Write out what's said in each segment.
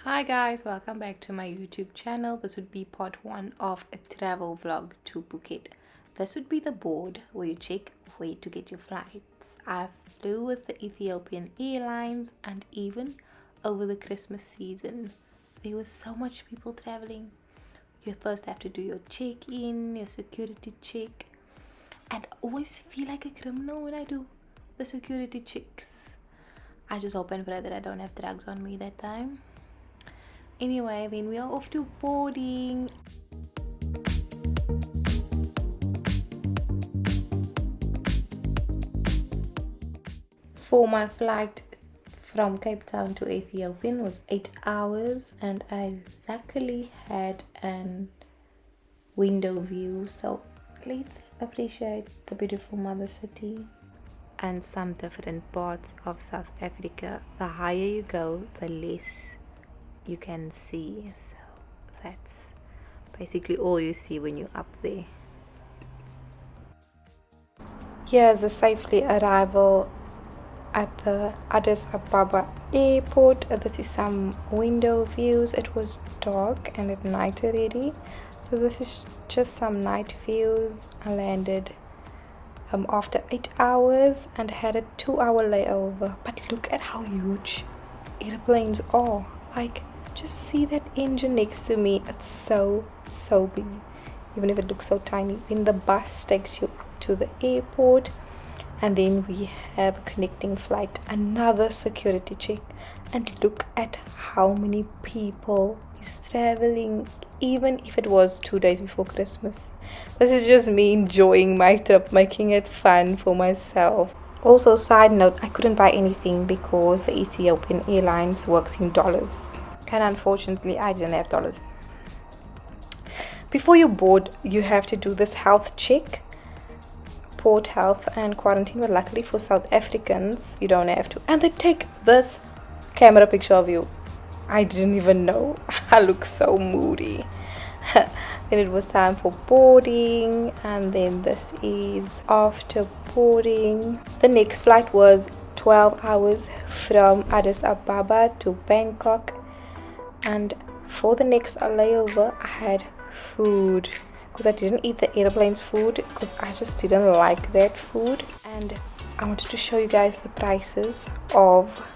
Hi guys, welcome back to my YouTube channel. This would be part 1 of a travel vlog to Phuket. This would be the board where you check where to get your flights. I flew with the Ethiopian Airlines, and even over the Christmas season there was so much people traveling. You first have to do your check-in, your security check, and I always feel like a criminal when I do the security checks. I just hope and pray that I don't have drugs on me that time. Anyway, then we are off to boarding. For my flight from Cape Town to Ethiopian was 8 hours, and I luckily had an window view, so let's appreciate the beautiful mother city and some different parts of South Africa. The higher you go, the less you can see, so that's basically all you see when you're up there. Here's a safely arrival at the Addis Ababa airport. This is some window views. It was dark and at night already, so this is just some night views. I landed after 8 hours and had a 2-hour layover, but look at how huge airplanes are. Like, just see that engine next to me. It's so big, even if it looks so tiny. Then the bus takes you up to the airport, and then we have a connecting flight, another security check, and look at how many people is traveling, even if it was 2 days before Christmas. This is just me enjoying my trip, making it fun for myself. Also, side note, I couldn't buy anything because the Ethiopian Airlines works in dollars, and unfortunately I didn't have dollars. Before you board, you have to do this health check, port health and quarantine, but luckily for South Africans you don't have to, and they take this camera picture of you. I didn't even know. I look so moody. Then it was time for boarding, and then this is after boarding. The next flight was 12 hours from Addis Ababa to Bangkok, and for the next layover I had food because I didn't eat the airplane's food because I just didn't like that food. And I wanted to show you guys the prices of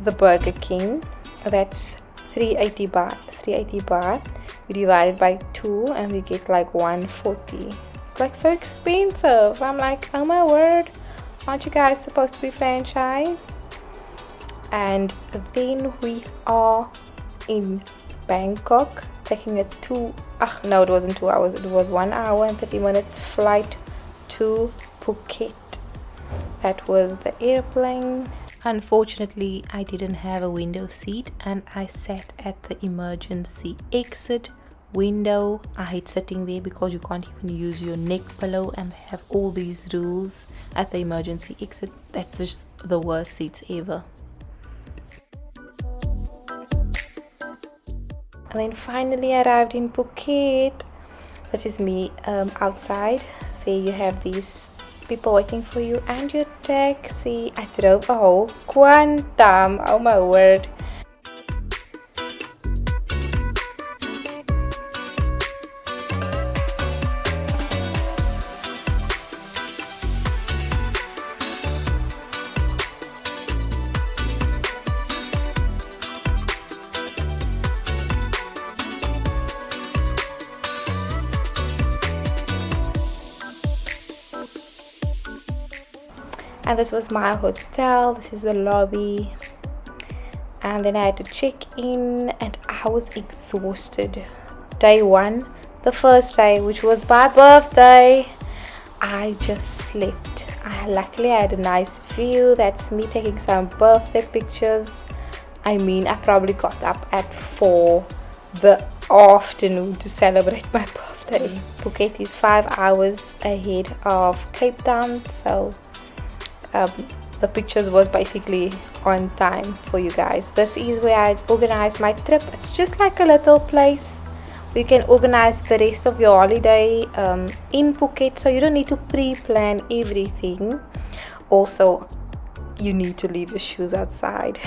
the Burger King. That's 380 baht. We divide it by 2 and we get like 140. It's like so expensive. I'm like, oh my word, aren't you guys supposed to be franchised? And then we are in Bangkok, taking a no, it wasn't 2 hours, it was 1 hour and 30 minutes flight to Phuket. That was the airplane. Unfortunately, I didn't have a window seat, and I sat at the emergency exit window. I hate sitting there because you can't even use your neck pillow, and they have all these rules at the emergency exit. That's just the worst seats ever. And then finally arrived in Phuket. This is me outside. There you have these people waiting for you and your taxi. I drove a whole quantum. Oh my word. And this was my hotel. This is the lobby, and then I had to check in, and I was exhausted. Day 1, the first day, which was my birthday, I just slept. Luckily I had a nice view. That's me taking some birthday pictures. I mean, I probably got up at 4 the afternoon to celebrate my birthday. Phuket is 5 hours ahead of Cape Town, so the pictures was basically on time for you guys. This is where I organized my trip. It's just like a little place where you can organize the rest of your holiday in Phuket, so you don't need to pre-plan everything. Also, you need to leave your shoes outside.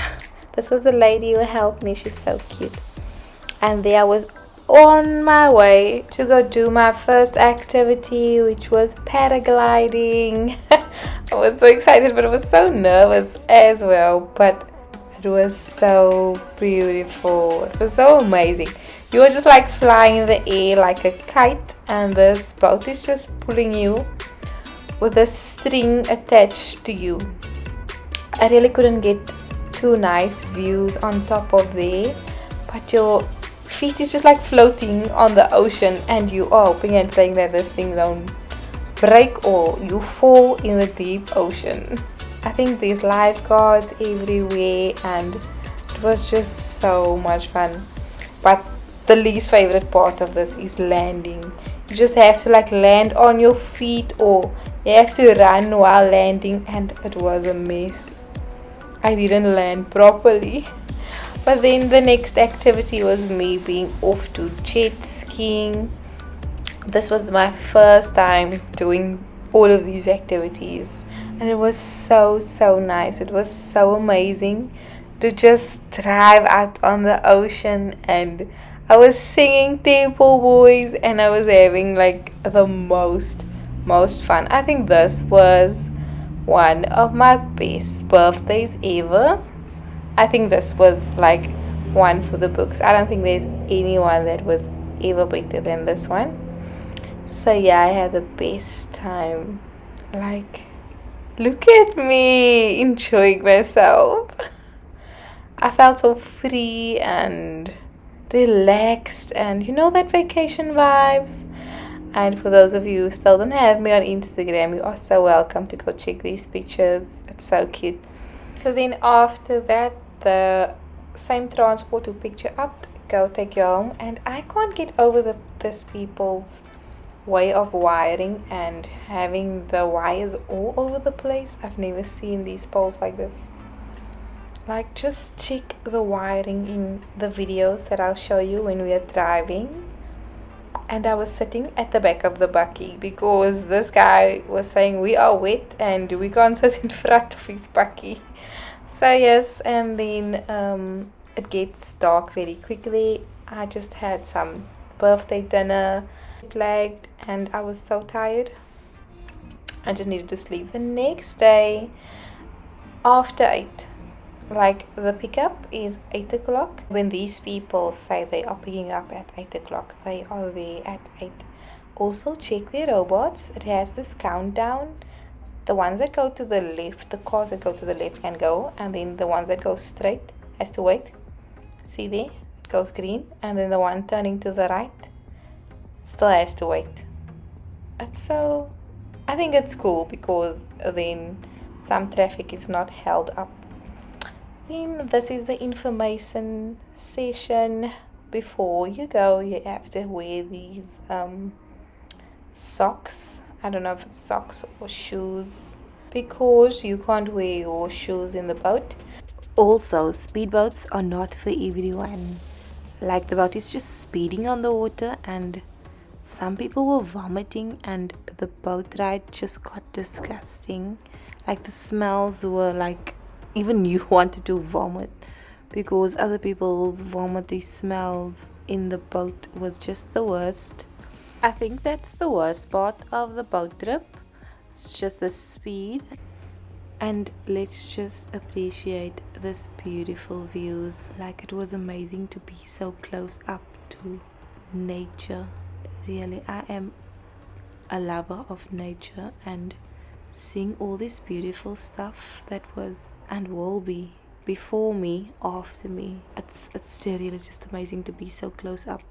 This was the lady who helped me. She's so cute. And there I was on my way to go do my first activity, which was paragliding. I was so excited, but I was so nervous as well. But it was so beautiful. It was so amazing. You were just like flying in the air like a kite, and this boat is just pulling you with a string attached to you. I really couldn't get two nice views on top of there, but your feet is just like floating on the ocean, and you are hoping and praying that this thing don't break or you fall in the deep ocean. I think there's lifeguards everywhere, and it was just so much fun. But the least favorite part of this is landing. You just have to like land on your feet, or you have to run while landing, and it was a mess. I didn't land properly. But then the next activity was me being off to jet skiing. This was my first time doing all of these activities, and it was so nice. It was so amazing to just drive out on the ocean, and I was singing Temple Boys, and I was having like the most fun. I think this was one of my best birthdays ever. I think this was like one for the books. I don't think there's anyone that was ever better than this one. So yeah, I had the best time. Like, look at me enjoying myself. I felt so free and relaxed, and you know that vacation vibes. And for those of you who still don't have me on Instagram, you are so welcome to go check these pictures. It's so cute. So then after that, the same transport to pick you up, go take you home. And I can't get over this people's way of wiring and having the wires all over the place. I've never seen these poles like this. Like, just check the wiring in the videos that I'll show you when we are driving. And I was sitting at the back of the bakkie because this guy was saying we are wet and we can't sit in front of his bakkie. So yes, and then it gets dark very quickly. I just had some birthday dinner, lagged, and I was so tired. I just needed to sleep. The next day after 8, like the pickup is 8 o'clock. When these people say they are picking up at 8 o'clock, they are there at 8. Also check their robots. It has this countdown. The ones that go to the left, the cars that go to the left can go, and then the ones that go straight has to wait. See there? It goes green, and then the one turning to the right still has to wait. I think it's cool because then some traffic is not held up. Then this is the information session. Before you go, you have to wear these socks. I don't know if it's socks or shoes, because you can't wear your shoes in the boat. Also, speedboats are not for everyone. Like, the boat is just speeding on the water, and some people were vomiting, and the boat ride just got disgusting. Like, the smells were like, even you wanted to vomit, because other people's vomity smells in the boat was just the worst. I think that's the worst part of the boat trip. It's just the speed. And let's just appreciate this beautiful views. Like, it was amazing to be so close up to nature. Really, I am a lover of nature, and seeing all this beautiful stuff that was and will be before me, after me, it's really just amazing to be so close up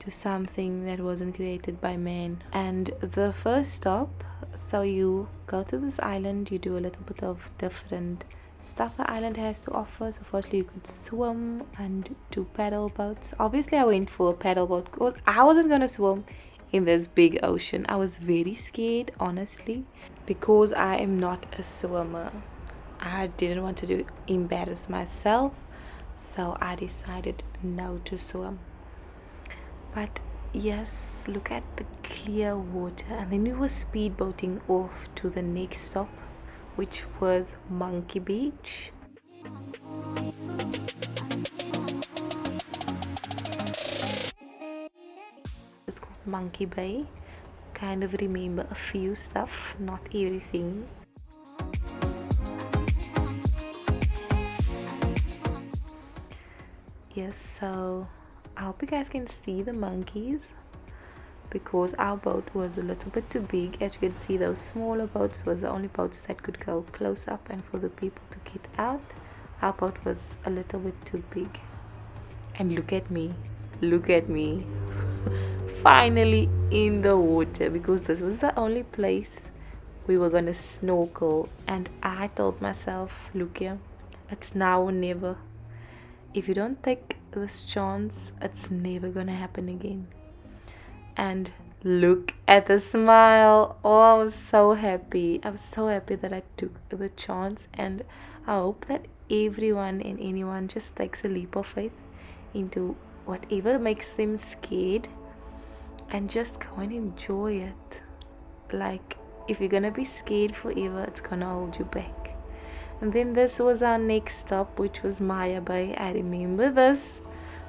to something that wasn't created by man. And the first stop, so you go to this island, you do a little bit of different stuff the island has to offer. So firstly, you could swim and do paddle boats. Obviously I went for a paddle boat because I wasn't gonna swim in this big ocean. I was very scared, honestly, because I am not a swimmer. I didn't want to embarrass myself, so I decided no to swim. But yes, look at the clear water. And then we were speedboating off to the next stop, which was Monkey Beach. Monkey Bay. Kind of remember a few stuff, not everything. Yes, so I hope you guys can see the monkeys, because our boat was a little bit too big. As you can see, those smaller boats was the only boats that could go close up, and for the people to get out, our boat was a little bit too big. And look at me finally in the water, because this was the only place we were gonna snorkel. And I told myself, look here, it's now or never. If you don't take this chance, it's never gonna happen again. And look at the smile. Oh, I was so happy that I took the chance. And I hope that everyone and anyone just takes a leap of faith into whatever makes them scared, and just go and enjoy it. Like, if you're gonna be scared forever, it's gonna hold you back. And then this was our next stop, which was Maya Bay. I remember this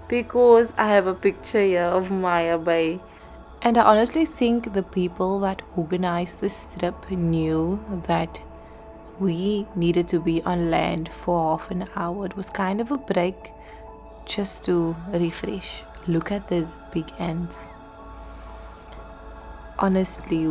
because I have a picture here of Maya Bay. And I honestly think the people that organized this trip knew that we needed to be on land for half an hour. It was kind of a break just to refresh. Look at these big ants. Honestly,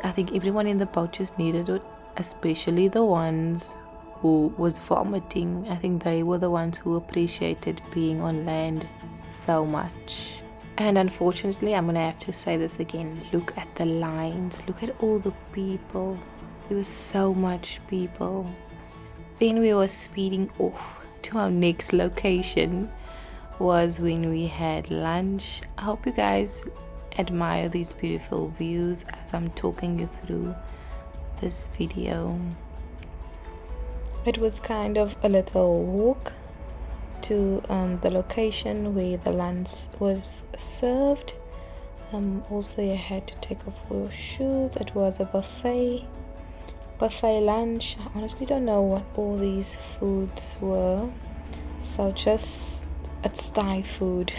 I think everyone in the boat just needed it, especially the ones who was vomiting. I think they were the ones who appreciated being on land so much. And unfortunately, I'm gonna have to say this again, look at the lines, look at all the people. There was so much people. Then we were speeding off to our next location, was when we had lunch. I hope you guys admire these beautiful views as I'm talking you through this video. It was kind of a little walk to the location where the lunch was served. Also, you had to take off your shoes. It was a buffet lunch. I honestly don't know what all these foods were, so just it's Thai food.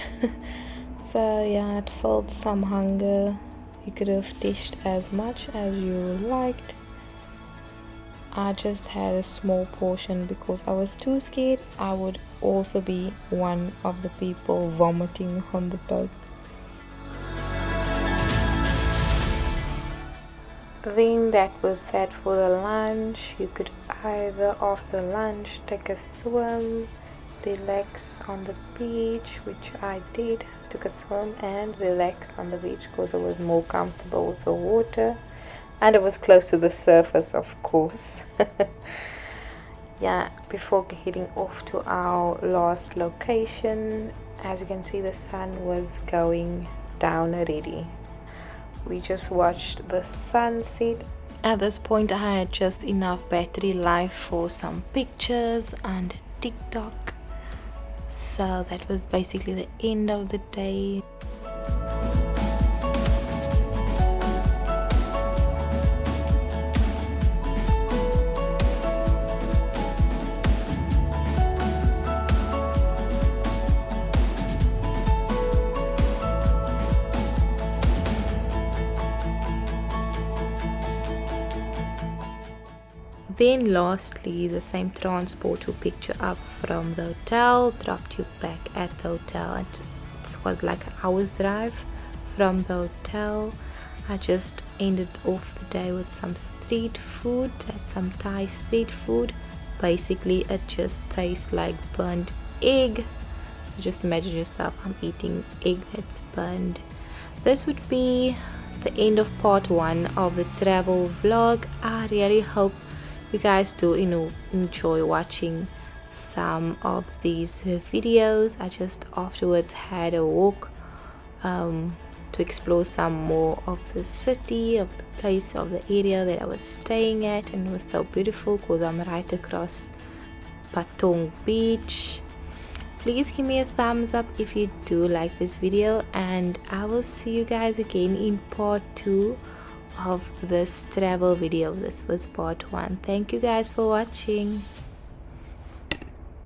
So yeah, it felt some hunger. You could have dished as much as you liked. I just had a small portion because I was too scared I would also be one of the people vomiting on the boat. Then that was that for the lunch. You could either after lunch take a swim, relax on the beach, which I did. Took a swim and relaxed on the beach because I was more comfortable with the water. And it was close to the surface, of course. Yeah, before heading off to our last location, as you can see, the sun was going down already. We just watched the sunset. At this point, I had just enough battery life for some pictures and TikTok. So that was basically the end of the day. Then lastly, the same transport who picked you up from the hotel, dropped you back at the hotel. It was like an hour's drive from the hotel. I just ended off the day with some street food, had some Thai street food. Basically, it just tastes like burnt egg. So just imagine yourself, I'm eating egg that's burned. This would be the end of part 1 of the travel vlog. I really hope you guys do enjoy watching some of these videos. I just afterwards had a walk to explore some more of the city, of the place, of the area that I was staying at, and it was so beautiful because I'm right across Patong Beach. Please give me a thumbs up if you do like this video, and I will see you guys again in part 2 of this travel video. This was part 1. Thank you guys for watching.